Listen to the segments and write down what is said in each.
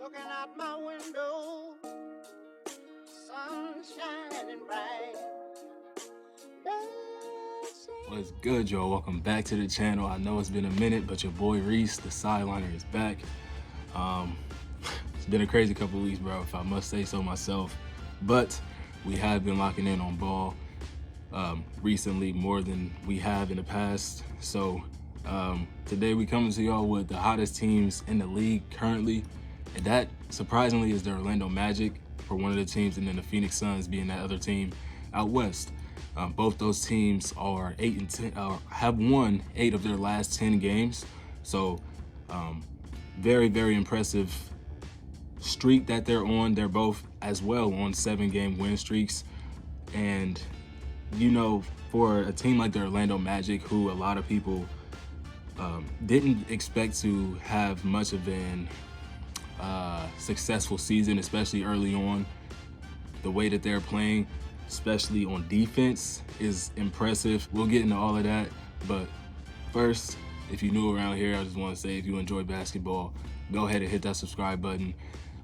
Looking out my window, sun shining bright. What's good, y'all? Welcome back to the channel. I know it's been a minute, but your boy Reese, the sideliner, is back. It's been a crazy couple weeks, bro, if I must say so myself. But we have been locking in on ball recently more than we have in the past. So today we coming to y'all with the hottest teams in the league currently, and that surprisingly is the Orlando Magic for one of the teams, and then the Phoenix Suns being that other team out west. Both those teams are 8-10, have won 8 of their last 10 games. So very, very impressive streak that they're on. They're both as well on 7-game win streaks. And, you know, for a team like the Orlando Magic, who a lot of people didn't expect to have much of an successful season, especially early on, the way that they're playing, especially on defense, is impressive. We'll get into all of that, but first, if you're new around here, I just want to say, if you enjoy basketball, go ahead and hit that subscribe button.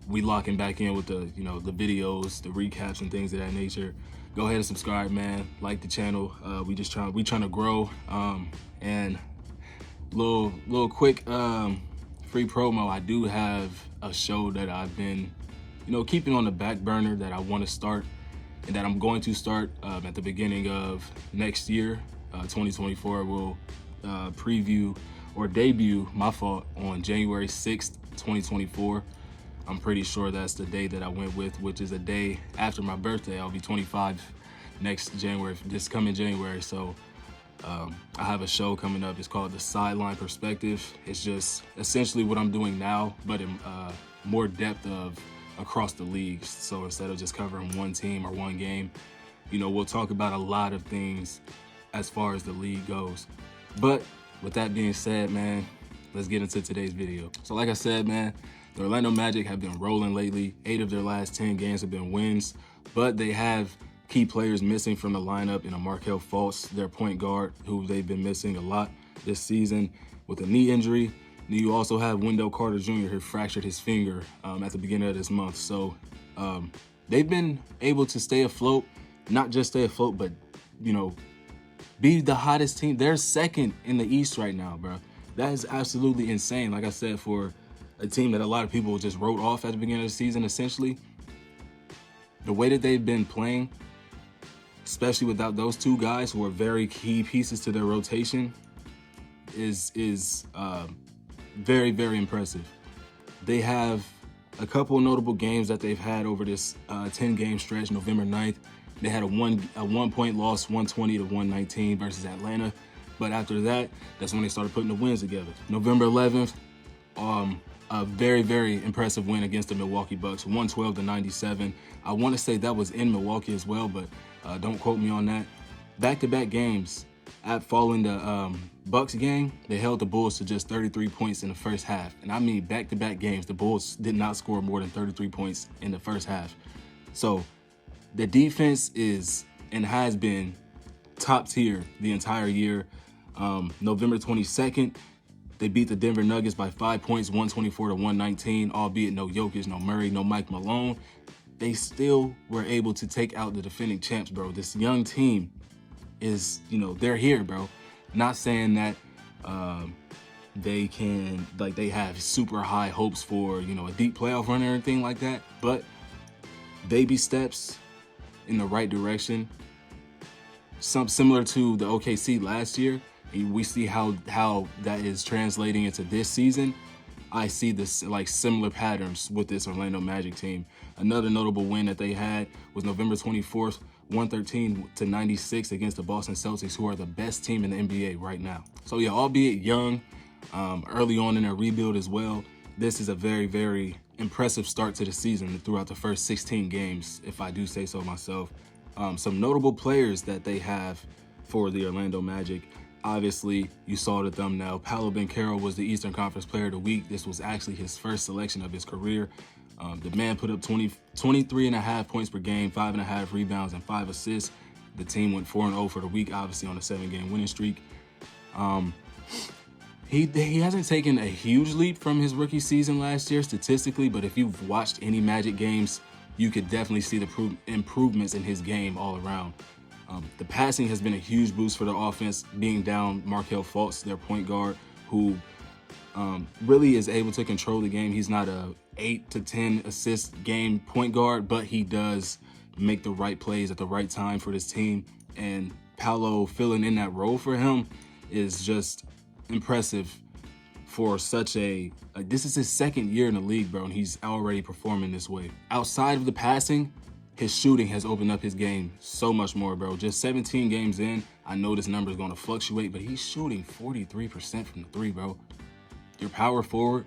We locking back in with the, the videos, the recaps and things of that nature. Go ahead and subscribe, man. Like the channel. We trying to grow. And little quick free promo. I do have a show that I've been, keeping on the back burner that I want to start, and that I'm going to start at the beginning of next year, 2024. We'll preview or debut on January 6th, 2024. I'm pretty sure that's the day that I went with, which is a day after my birthday. I'll be 25 next January, this coming January. So I have a show coming up. It's called The Sideline Perspective. It's just essentially what I'm doing now, but in more depth of across the leagues. So instead of just covering one team or one game, we'll talk about a lot of things as far as the league goes. But with that being said, man, let's get into today's video. So like I said, man, the Orlando Magic have been rolling lately. 8 of their last 10 games have been wins, but they have key players missing from the lineup in a Markelle Fultz, their point guard, who they've been missing a lot this season with a knee injury. You also have Wendell Carter Jr., who fractured his finger at the beginning of this month. So they've been able to stay afloat, not just stay afloat, but, be the hottest team. They're second in the East right now, bro. That is absolutely insane. Like I said, for a team that a lot of people just wrote off at the beginning of the season, essentially, the way that they've been playing, especially without those two guys who are very key pieces to their rotation, is very, very impressive. They have a couple notable games that they've had over this 10-game stretch. November 9th, they had a one-point loss, 120-119 versus Atlanta. But after that, that's when they started putting the wins together. November 11th, a very, very impressive win against the Milwaukee Bucks, 112-97. I want to say that was in Milwaukee as well, but don't quote me on that. Back-to-back games following the Bucks game, they held the Bulls to just 33 points in the first half. And I mean, back-to-back games, the Bulls did not score more than 33 points in the first half. So the defense is and has been top tier the entire year. November 22nd, they beat the Denver Nuggets by 5 points, 124-119, albeit no Jokic, no Murray, no Mike Malone. They still were able to take out the defending champs, bro. This young team is, they're here, bro. Not saying that they can, they have super high hopes for, a deep playoff run or anything like that, but baby steps in the right direction. Some similar to the OKC last year. We see how that is translating into this season. I see this similar patterns with this Orlando Magic team. Another notable win that they had was November 24th, 113-96 against the Boston Celtics, who are the best team in the NBA right now. So yeah, albeit young, early on in their rebuild as well, this is a very, very impressive start to the season throughout the first 16 games, if I do say so myself. Some notable players that they have for the Orlando Magic. Obviously, you saw the thumbnail. Paolo Banchero was the Eastern Conference Player of the Week. This was actually his first selection of his career. The man put up 23.5 points per game, 5.5 rebounds, and 5 assists. The team went 4-0 for the week, obviously on a 7-game winning streak. He hasn't taken a huge leap from his rookie season last year statistically, but if you've watched any Magic games, you could definitely see the improvements in his game all around. The passing has been a huge boost for the offense, being down Markelle Fultz, their point guard, who really is able to control the game. He's not a 8 to 10 assist game point guard, but he does make the right plays at the right time for this team. And Paolo filling in that role for him is just impressive for such this is his second year in the league, bro, and he's already performing this way. Outside of the passing, his shooting has opened up his game so much more, bro. Just 17 games in, I know this number is going to fluctuate, but he's shooting 43% from the three, bro. Your power forward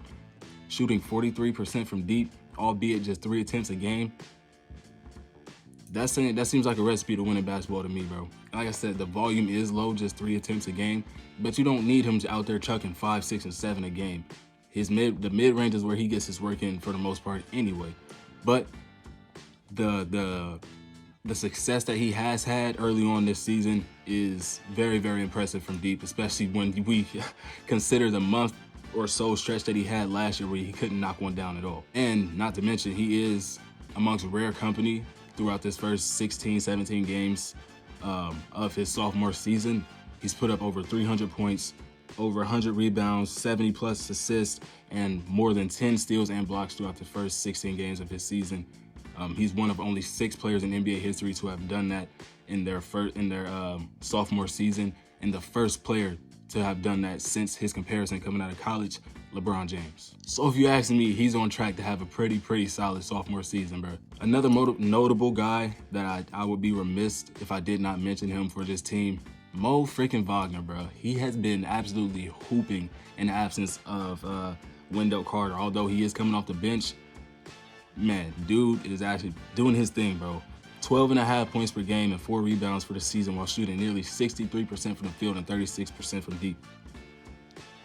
shooting 43% from deep, albeit just 3 attempts a game. That seems like a recipe to win in basketball to me, bro. Like I said, the volume is low, just 3 attempts a game, but you don't need him out there chucking 5, 6, and 7 a game. The mid-range is where he gets his work in for the most part anyway. But the success that he has had early on this season is very, very impressive from deep, especially when we consider the month or so stretch that he had last year where he couldn't knock one down at all. And not to mention, he is amongst rare company throughout this first 16, 17 games of his sophomore season. He's put up over 300 points, over 100 rebounds, 70 plus assists, and more than 10 steals and blocks throughout the first 16 games of his season. He's one of only 6 players in NBA history to have done that in their sophomore season, and the first player to have done that since his comparison coming out of college, LeBron James. So if you ask me, he's on track to have a pretty solid sophomore season, bro. Another notable guy that I would be remiss if I did not mention him for this team, Mo freaking Wagner, bro. He has been absolutely hooping in the absence of Wendell Carter. Although he is coming off the bench, man, dude is actually doing his thing, bro. 12.5 points per game and 4 rebounds for the season while shooting nearly 63% from the field and 36% from deep.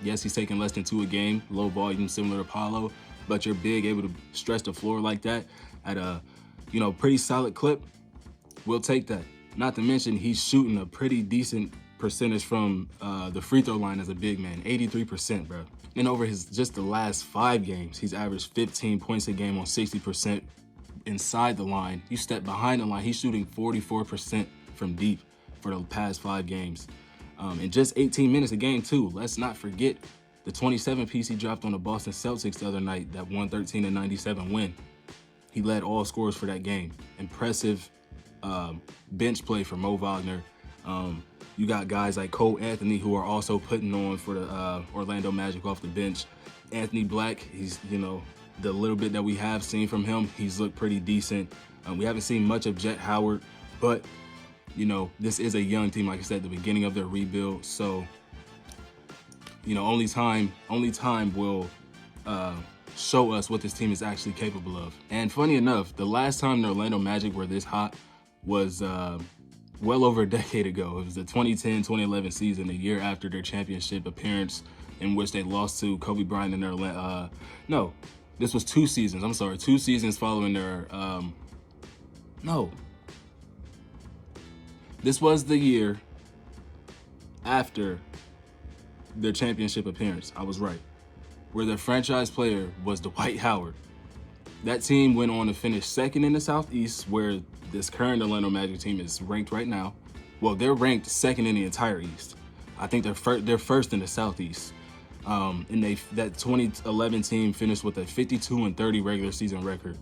Yes, he's taking less than 2 a game, low volume, similar to Paolo, but you're big, able to stretch the floor like that at a, pretty solid clip. We'll take that. Not to mention, he's shooting a pretty decent percentage from the free throw line as a big man, 83%, bro. And over just the last 5 games, he's averaged 15 points a game on 60% inside the line. You step behind the line, he's shooting 44% from deep for the past 5 games. In just 18 minutes a game too. Let's not forget the 27 piece he dropped on the Boston Celtics the other night, that 113-97 win. He led all scorers for that game. Impressive bench play for Mo Wagner. You got guys like Cole Anthony who are also putting on for the Orlando Magic off the bench. Anthony Black, he's, the little bit that we have seen from him, he's looked pretty decent. We haven't seen much of Jet Howard, but this is a young team, like I said, the beginning of their rebuild. So, only time will show us what this team is actually capable of. And funny enough, the last time the Orlando Magic were this hot was well over a decade ago. It was the 2010-2011 season, a year after their championship appearance, in which they lost to Kobe Bryant and their no, this was 2 seasons. I'm sorry, 2 seasons following their This was the year after their championship appearance. I was right. Where their franchise player was Dwight Howard. That team went on to finish 2nd in the Southeast, where this current Orlando Magic team is ranked right now. Well, they're ranked 2nd in the entire East. I think they're 1st in the Southeast. And that 2011 team finished with a 52-30 regular season record.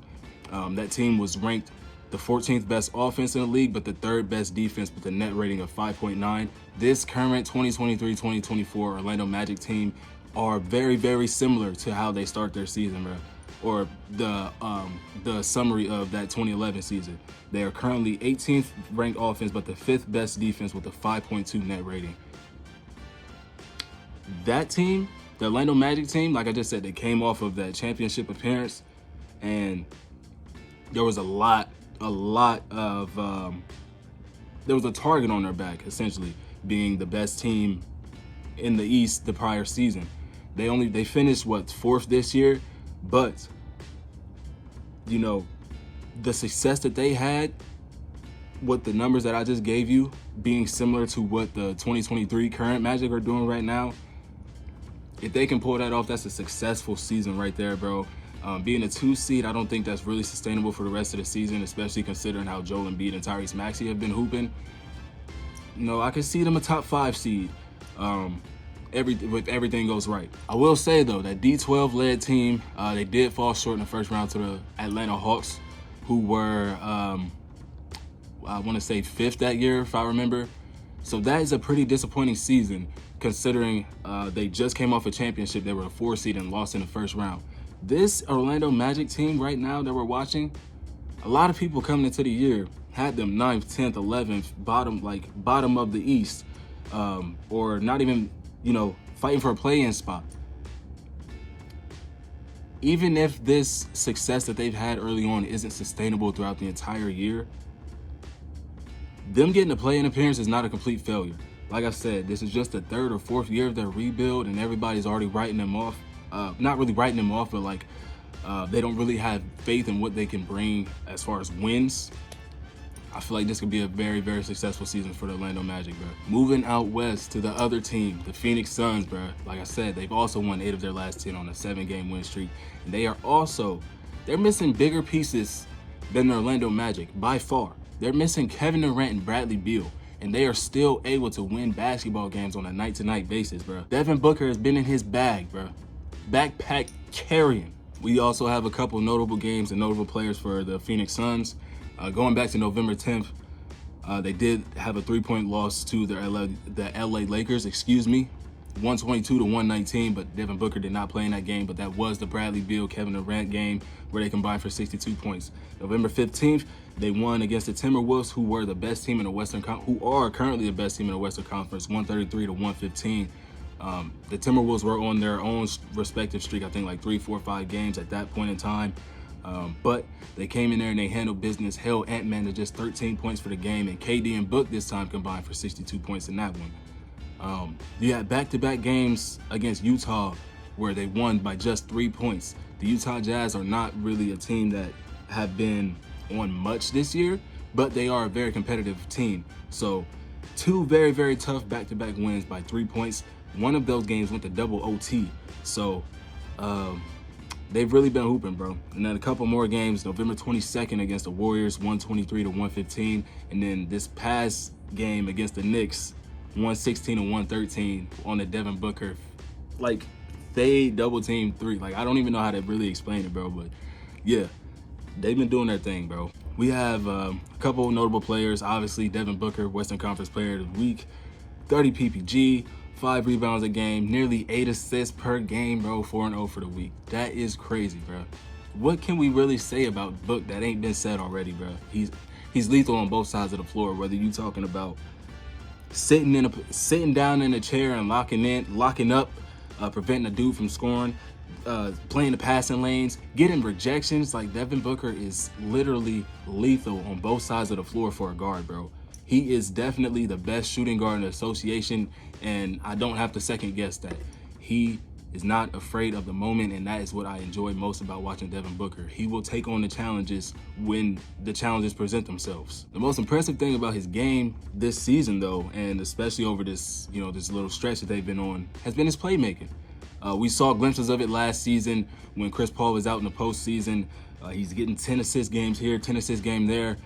That team was ranked the 14th best offense in the league, but the 3rd best defense with a net rating of 5.9. This current 2023-2024 Orlando Magic team are very, very similar to how they start their season, bro. Or the summary of that 2011 season. They are currently 18th ranked offense, but the 5th best defense with a 5.2 net rating. That team, the Orlando Magic team, like I just said, they came off of that championship appearance, and there was there was a target on their back, essentially, being the best team in the East the prior season. They finished 4th this year, but the success that they had with the numbers that I just gave you being similar to what the 2023 current Magic are doing right now, If they can pull that off, that's a successful season right there, bro. Being a 2 seed, I don't think that's really sustainable for the rest of the season, especially considering how Joel Embiid and Tyrese Maxey have been hooping. I could see them a top 5 seed if everything goes right. I will say, though, that D12 led team, they did fall short in the first round to the Atlanta Hawks, who were, I want to say 5th that year, if I remember. So that is a pretty disappointing season, considering they just came off a championship. They were a 4 seed and lost in the first round. This Orlando Magic team right now that we're watching, a lot of people coming into the year had them 9th, 10th, 11th, bottom of the East, or not even, fighting for a play-in spot. Even if this success that they've had early on isn't sustainable throughout the entire year, them getting a play-in appearance is not a complete failure. Like I said, this is just the 3rd or 4th year of their rebuild, and everybody's already writing them off. Not really writing them off, but they don't really have faith in what they can bring as far as wins. I feel like this could be a very, very successful season for the Orlando Magic, bro. Moving out west to the other team, the Phoenix Suns, bro. Like I said, they've also won 8 of their last 10 on a 7-game win streak. And they're missing bigger pieces than the Orlando Magic by far. They're missing Kevin Durant and Bradley Beal, and they are still able to win basketball games on a night-to-night basis, bro. Devin Booker has been in his bag, bro. Backpack carrying. We also have a couple notable games and notable players for the Phoenix Suns. Going back to November 10th, they did have a 3-point loss to the LA Lakers, 122 to 119, but Devin Booker did not play in that game, but that was the Bradley Beal, Kevin Durant game where they combined for 62 points. November 15th, they won against the Timberwolves, who are currently the best team in the Western Conference, 133 to 115. The Timberwolves were on their own respective streak, I think like 3, 4, 5 games at that point in time. But they came in there and they handled business, held Ant-Man to just 13 points for the game, and KD and Book this time combined for 62 points in that one. You had back-to-back games against Utah where they won by just 3 points. The Utah Jazz are not really a team that have been on much this year, but they are a very competitive team. So 2 very, very tough back-to-back wins by 3 points. One of those games went to double OT. So they've really been hooping, bro. And then a couple more games, November 22nd against the Warriors, 123 to 115. And then this past game against the Knicks, 116 to 113 on the Devin Booker, fade double team 3. I don't even know how to really explain it, bro. But yeah, they've been doing their thing, bro. We have a couple notable players. Obviously, Devin Booker, Western Conference Player of the Week, 30 PPG, 5 rebounds a game, nearly 8 assists per game, bro, 4-0 for the week. That is crazy, bro. What can we really say about Book that ain't been said already, bro? He's lethal on both sides of the floor, whether you talking about sitting down in a chair and locking up, preventing a dude from scoring, playing the passing lanes, getting rejections. Devin Booker is literally lethal on both sides of the floor for a guard, bro. He is definitely the best shooting guard in the association, and I don't have to second guess that. He is not afraid of the moment, and that is what I enjoy most about watching Devin Booker. He will take on the challenges when the challenges present themselves. The most impressive thing about his game this season, though, and especially over this, this little stretch that they've been on, has been his playmaking. We saw glimpses of it last season when Chris Paul was out in the postseason. He's getting 10 assist games here, 10 assist game there.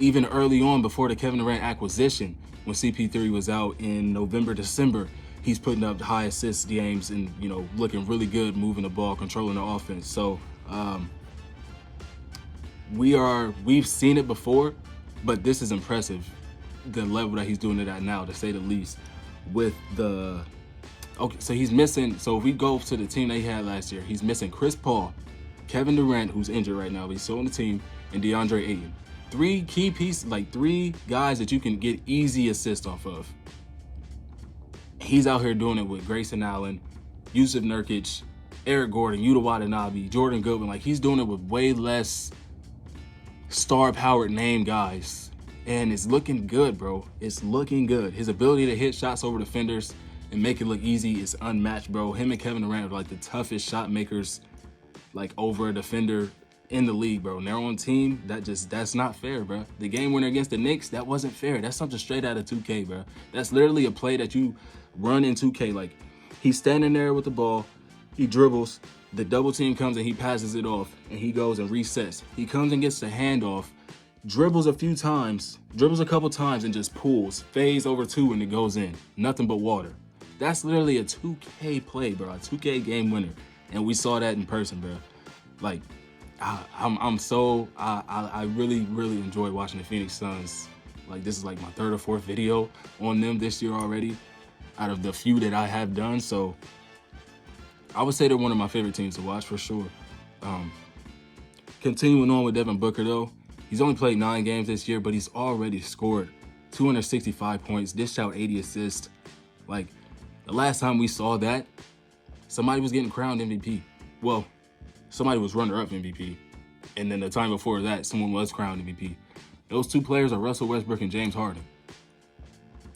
Even early on, before the Kevin Durant acquisition, when CP3 was out in November, December, he's putting up high assist games and, looking really good, moving the ball, controlling the offense. So we've seen it before, but this is impressive, the level that he's doing it at now, to say the least. So he's missing, so if we go to the team they had last year, he's missing Chris Paul, Kevin Durant, who's injured right now, but he's still on the team, and DeAndre Ayton. 3 key pieces, 3 guys that you can get easy assists off of. He's out here doing it with Grayson Allen, Yusuf Nurkic, Eric Gordon, Yuta Watanabe, Jordan Goodwin. He's doing it with way less star-powered name guys. And it's looking good, bro. It's looking good. His ability to hit shots over defenders and make it look easy is unmatched, bro. Him and Kevin Durant are the toughest shot makers, over a defender in the league, bro. And they're on team, that's not fair, bro. The game winner against the Knicks, that wasn't fair. That's something straight out of 2K, bro. That's literally a play that you run in 2K. He's standing there with the ball. He dribbles. The double team comes and he passes it off, and he goes and resets. He comes and gets the handoff, dribbles a couple times, and just pulls, fades over two, and it goes in. Nothing but water. That's literally a 2K play, bro. A 2K game winner, and we saw that in person, bro. Like, I really enjoy watching the Phoenix Suns. Like, this is like my 3rd or 4th video on them this year already, out of the few that I have done. So I would say they're one of my favorite teams to watch for sure. Continuing on with Devin Booker though, he's only played 9 games this year, but he's already scored 265 points, dished out 80 assists. Like, the last time we saw that, somebody was getting crowned MVP. Well, somebody was runner-up MVP. And then the time before that, someone was crowned MVP. Those 2 players are Russell Westbrook and James Harden.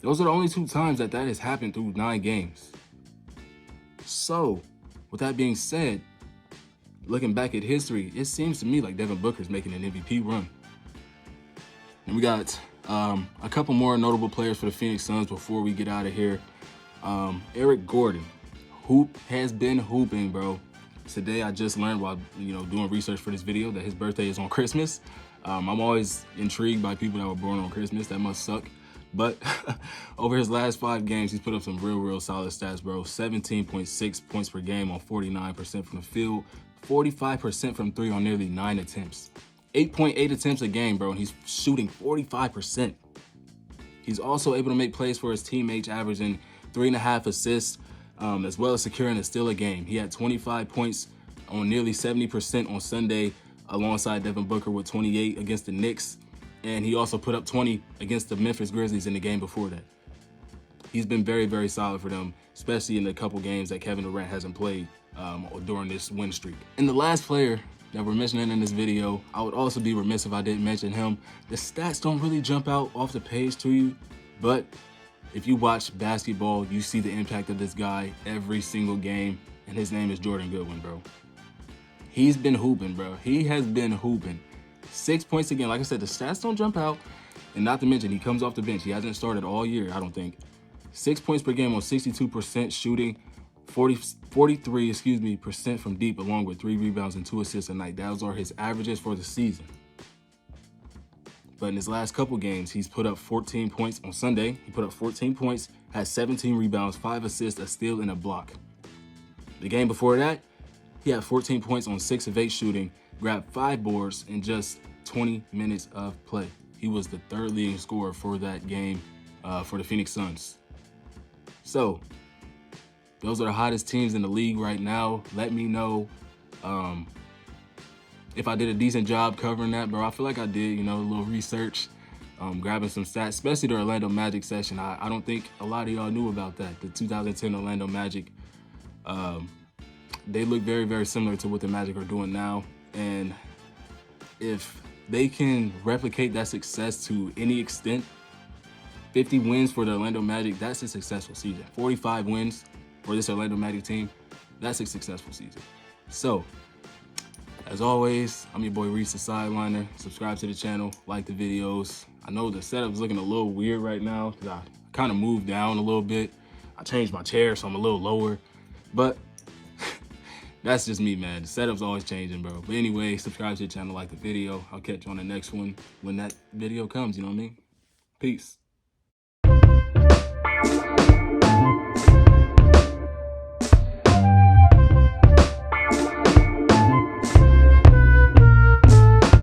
Those are the only 2 times that has happened through 9 games. So, with that being said, looking back at history, it seems to me like Devin Booker's making an MVP run. And we got a couple more notable players for the Phoenix Suns before we get out of here. Eric Gordon, has been hooping, bro. Today I just learned while doing research for this video that his birthday is on Christmas. I'm always intrigued by people that were born on Christmas. That must suck. But over his last 5 games, he's put up some real solid stats, bro. 17.6 points per game on 49% from the field, 45% from 3 on nearly 9 attempts. 8.8 attempts a game, bro, and he's shooting 45%. He's also able to make plays for his teammates, averaging 3.5 assists, as well as securing a steal a game. He had 25 points on nearly 70% on Sunday, alongside Devin Booker with 28 against the Knicks. And he also put up 20 against the Memphis Grizzlies in the game before that. He's been very solid for them, especially in the couple games that Kevin Durant hasn't played during this win streak. And the last player that we're mentioning in this video, I would also be remiss if I didn't mention him. The stats don't really jump out off the page to you, but if you watch basketball, you see the impact of this guy every single game, and his name is Jordan Goodwin, bro. He's been hooping, bro. He has been hooping. 6 points again. Like I said, the stats don't jump out. And not to mention, he comes off the bench. He hasn't started all year, I don't think. 6 points per game on 62% shooting, 43% from deep, along with 3 rebounds and 2 assists a night. Those are his averages for the season. But in his last couple games, he's put up 14 points on Sunday. He put up 14 points, had 17 rebounds, 5 assists, a steal, and a block. The game before that, he had 14 points on 6 of 8 shooting, grabbed 5 boards in just 20 minutes of play. He was the 3rd leading scorer for that game for the Phoenix Suns. So, those are the hottest teams in the league right now. Let me know if I did a decent job covering that, bro. I feel like I did, a little research, grabbing some stats, especially the Orlando Magic session. I don't think a lot of y'all knew about that. The 2010 Orlando Magic, they look very similar to what the Magic are doing now. And if they can replicate that success to any extent, 50 wins for the Orlando Magic, that's a successful season. 45 wins for this Orlando Magic team, that's a successful season. So, as always, I'm your boy Reese the Sideliner. Subscribe to the channel, like the videos. I know the setup's looking a little weird right now because I kind of moved down a little bit. I changed my chair, so I'm a little lower. But that's just me, man. The setup's always changing, bro. But anyway, subscribe to the channel, like the video. I'll catch you on the next one when that video comes, you know what I mean? Peace.